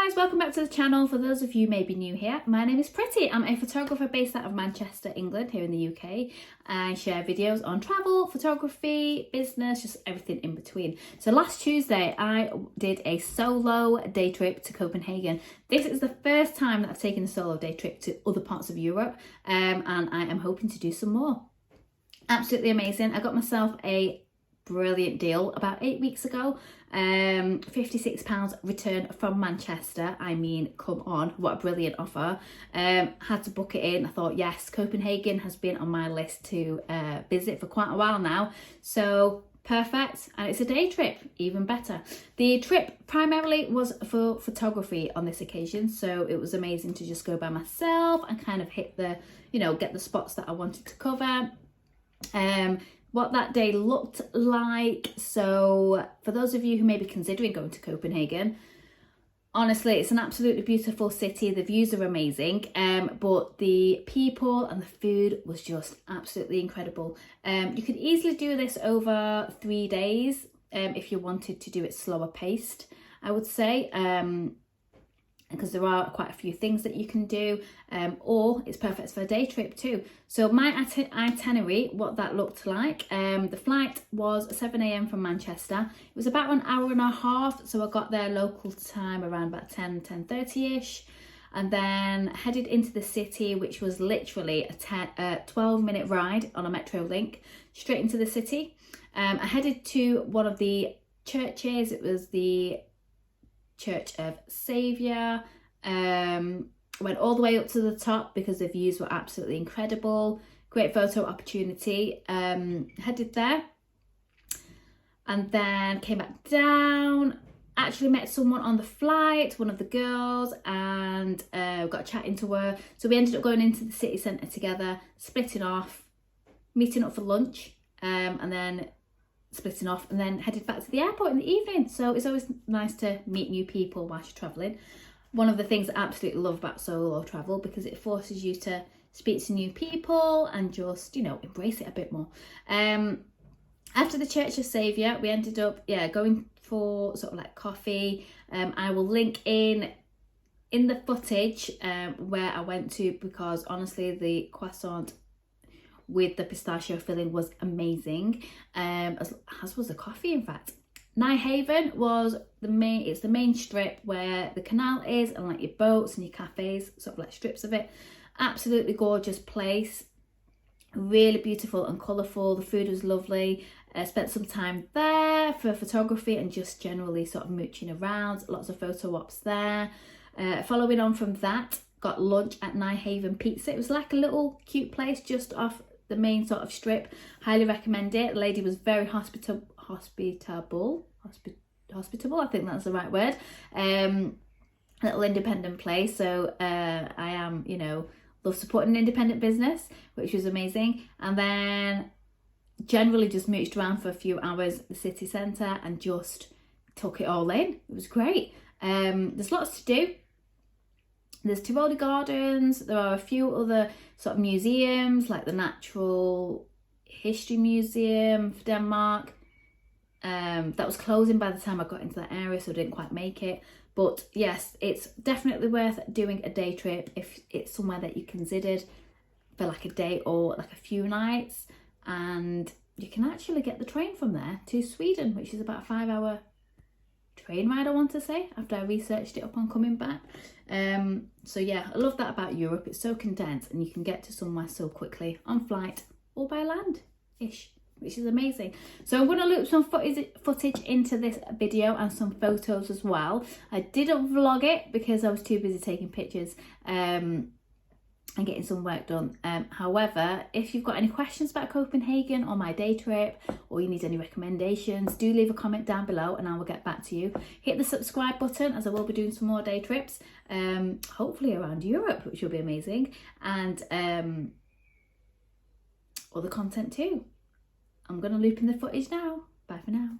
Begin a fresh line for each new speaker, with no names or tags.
guys, welcome back to the channel. For those of you who may be new here, my name is Pretty. I'm a photographer based out of Manchester, England, here in the UK. I share videos on travel, photography, business, just everything in between. So last Tuesday, I did a solo day trip to Copenhagen. This is the first time that I've taken a solo day trip to other parts of Europe, and I am hoping to do some more. Absolutely amazing. I got myself a brilliant deal about 8 weeks ago. £56 return from Manchester. I mean, come on, what a brilliant offer. Had to book it in. I thought, yes, Copenhagen has been on my list to visit for quite a while now, so perfect. And it's a day trip, even better. The trip primarily was for photography on this occasion, so it was amazing to just go by myself and kind of hit the, get the spots that I wanted to cover. What that day looked like. So for those of you who may be considering going to Copenhagen, honestly, it's an absolutely beautiful city. The views are amazing, but the people and the food was just absolutely incredible. You could easily do this over 3 days if you wanted to do it slower paced, I would say. Because there are quite a few things that you can do, or it's perfect for a day trip too. So my itinerary, what that looked like, the flight was 7 AM from Manchester. It was about an hour and a half, so I got there local time around about 10:30ish, and then headed into the city, which was literally a 12-minute ride on a metro link straight into the city. I headed to one of the churches. It was the Church of Saviour. Went all the way up to the top because the views were absolutely incredible. Great photo opportunity. Headed there and then came back down. Actually met someone on the flight, one of the girls, and got chatting to her. So we ended up going into the city centre together, splitting off, meeting up for lunch, and then splitting off, and then headed back to the airport in the evening. So it's always nice to meet new people whilst you're travelling. One of the things I absolutely love about solo travel, because it forces you to speak to new people and just, embrace it a bit more. After the Church of Saviour, we ended up, going for sort of like coffee. I will link in the footage where I went to, because honestly, the croissant with the pistachio filling was amazing, as was the coffee, in fact. Nijhaven was it's the main strip where the canal is, and like your boats and your cafes, sort of like strips of it. Absolutely gorgeous place, really beautiful and colourful. The food was lovely. Spent some time there for photography and just generally sort of mooching around. Lots of photo ops there. Following on from that, got lunch at Nijhaven Pizza. It was like a little cute place just off the main sort of strip. Highly recommend it. The lady was very hospitable, I think that's the right word. Little independent place, so I am, love supporting independent business, which was amazing. And then generally just mooched around for a few hours at the city centre and just took it all in. It was great. There's lots to do. There's Tivoli Gardens. There are a few other sort of museums, like the Natural History Museum for Denmark. That was closing by the time I got into that area, so I didn't quite make it. But yes, it's definitely worth doing a day trip if it's somewhere that you considered for like a day or like a few nights. And you can actually get the train from there to Sweden, which is about a 5-hour train ride, I want to say, after I researched it upon coming back. So yeah, I love that about Europe. It's so condensed and you can get to somewhere so quickly on flight or by land-ish, which is amazing. So I'm going to loop some footage into this video and some photos as well. I didn't vlog it because I was too busy taking pictures and getting some work done. However, if you've got any questions about Copenhagen or my day trip, or you need any recommendations, do leave a comment down below and I will get back to you. Hit the subscribe button, as I will be doing some more day trips, hopefully around Europe, which will be amazing, and other content too. I'm going to loop in the footage now. Bye for now.